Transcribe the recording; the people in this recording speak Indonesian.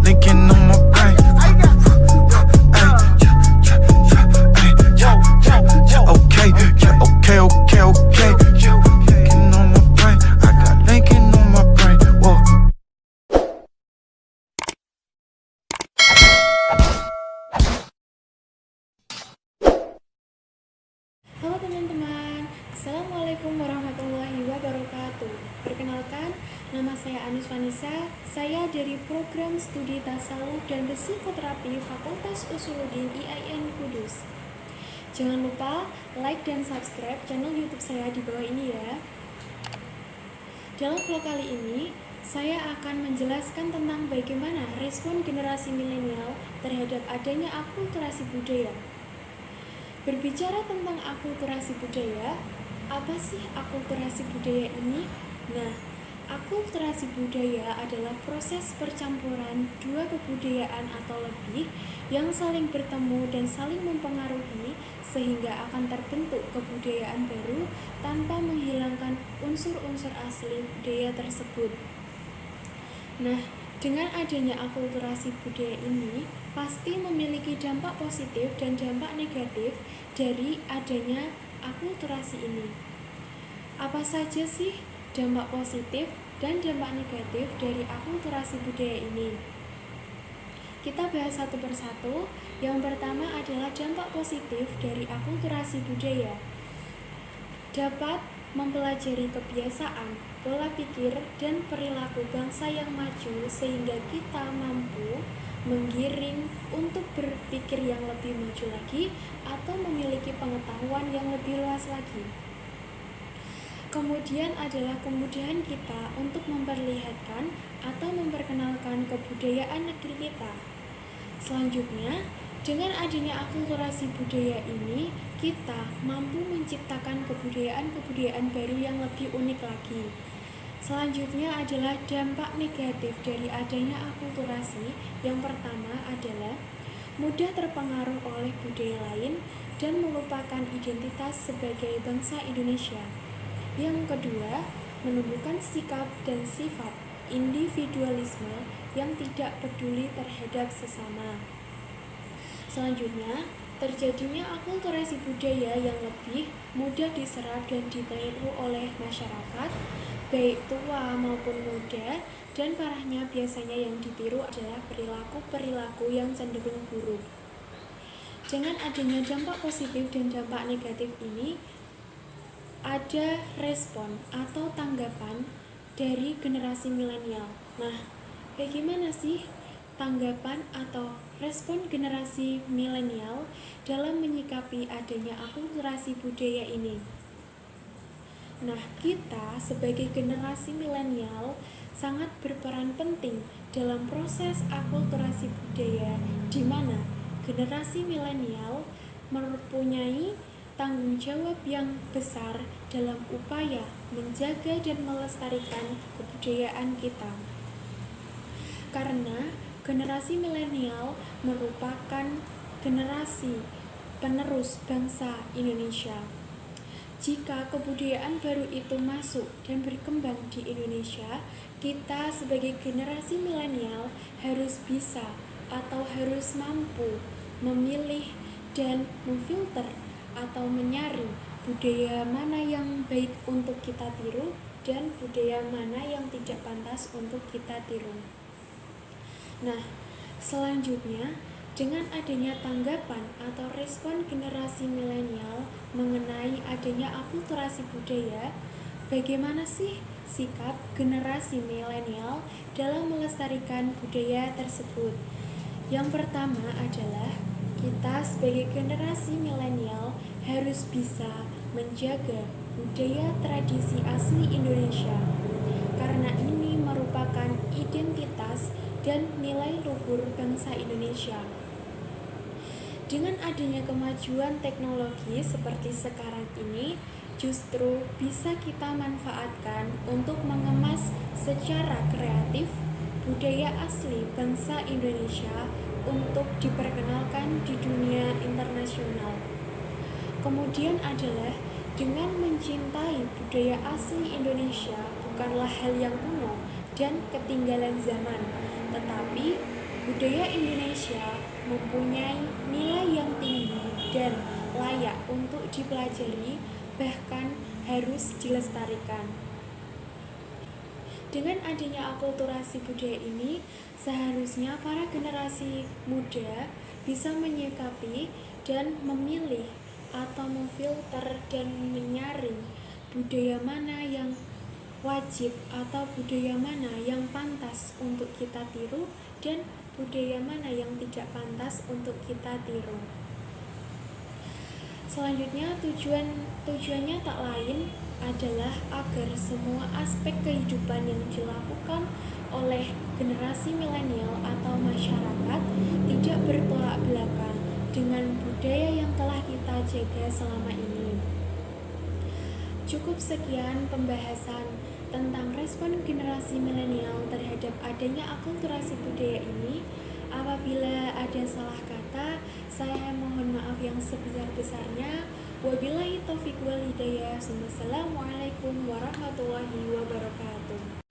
Linking on my brain. Okay, okay. Linking on my brain. I got linking on my brain. Whoa. Halo teman-teman, Assalamualaikum warahmatullahi wabarakatuh. Perkenalkan, nama saya Anis Vanessa. Saya dari program studi Tasawuf dan Psikoterapi Fakultas Usuluddin IAIN Kudus. Jangan lupa like dan subscribe channel YouTube saya di bawah ini ya. Dalam vlog kali ini, saya akan menjelaskan tentang bagaimana respon generasi milenial terhadap adanya akulturasi budaya. Berbicara tentang akulturasi budaya, apa sih akulturasi budaya ini? Nah, akulturasi budaya adalah proses percampuran dua kebudayaan atau lebih yang saling bertemu dan saling mempengaruhi sehingga akan terbentuk kebudayaan baru tanpa menghilangkan unsur-unsur asli budaya tersebut. Nah, dengan adanya akulturasi budaya ini pasti memiliki dampak positif dan dampak negatif dari adanya akulturasi ini. Apa saja sih dampak positif dan dampak negatif dari akulturasi budaya ini? Kita bahas satu persatu. Yang pertama adalah dampak positif dari akulturasi budaya. Dapat mempelajari kebiasaan, pola pikir, dan perilaku bangsa yang maju sehingga kita mampu menggiring untuk berpikir yang lebih maju lagi atau memiliki pengetahuan yang lebih luas lagi. Kemudian adalah kemudahan kita untuk memperlihatkan atau memperkenalkan kebudayaan negeri kita. Selanjutnya, dengan adanya akulturasi budaya ini, kita mampu menciptakan kebudayaan-kebudayaan baru yang lebih unik lagi. Selanjutnya adalah dampak negatif dari adanya akulturasi. Yang pertama adalah mudah terpengaruh oleh budaya lain dan melupakan identitas sebagai bangsa Indonesia. Yang kedua, menumbuhkan sikap dan sifat individualisme yang tidak peduli terhadap sesama. Selanjutnya, terjadinya akulturasi budaya yang lebih mudah diserap dan ditiru oleh masyarakat, baik tua maupun muda, dan parahnya biasanya yang ditiru adalah perilaku-perilaku yang cenderung buruk. Dengan adanya dampak positif dan dampak negatif ini, ada respon atau tanggapan dari generasi milenial. Nah, bagaimana sih tanggapan atau respon generasi milenial dalam menyikapi adanya akulturasi budaya ini? Nah, kita sebagai generasi milenial sangat berperan penting dalam proses akulturasi budaya, di mana generasi milenial mempunyai tanggung jawab yang besar dalam upaya menjaga dan melestarikan kebudayaan kita. Karena generasi milenial merupakan generasi penerus bangsa Indonesia. Jika kebudayaan baru itu masuk dan berkembang di Indonesia, kita sebagai generasi milenial harus bisa atau harus mampu memilih dan memfilter atau menyaring budaya mana yang baik untuk kita tiru dan budaya mana yang tidak pantas untuk kita tiru. Nah, selanjutnya, dengan adanya tanggapan atau respon generasi milenial mengenai adanya akulturasi budaya, bagaimana sih sikap generasi milenial dalam melestarikan budaya tersebut? Yang pertama adalah kita sebagai generasi milenial harus bisa menjaga budaya tradisi asli Indonesia, karena ini merupakan identitas dan nilai luhur bangsa Indonesia. Dengan adanya kemajuan teknologi seperti sekarang ini, justru bisa kita manfaatkan untuk mengemas secara kreatif budaya asli bangsa Indonesia untuk diperkenalkan di dunia internasional. Kemudian adalah dengan mencintai budaya asli Indonesia, bukanlah hal yang kuno dan ketinggalan zaman, tetapi budaya Indonesia mempunyai nilai yang tinggi dan layak untuk dipelajari, bahkan harus dilestarikan. Dengan adanya akulturasi budaya ini, seharusnya para generasi muda bisa menyikapi dan memilih atau memfilter dan menyaring budaya mana yang wajib atau budaya mana yang pantas untuk kita tiru dan budaya mana yang tidak pantas untuk kita tiru. Selanjutnya tujuannya tak lain adalah agar semua aspek kehidupan yang dilakukan oleh generasi milenial atau masyarakat tidak bertolak belakang dengan budaya yang telah kita jaga selama ini. Cukup sekian pembahasan tentang respon generasi milenial terhadap adanya akulturasi budaya ini. Apabila ada salah kata, saya mohon maaf yang sebesar-besarnya. Wabillahi taufiq wal hidayah. Wassalamualaikum warahmatullahi wabarakatuh.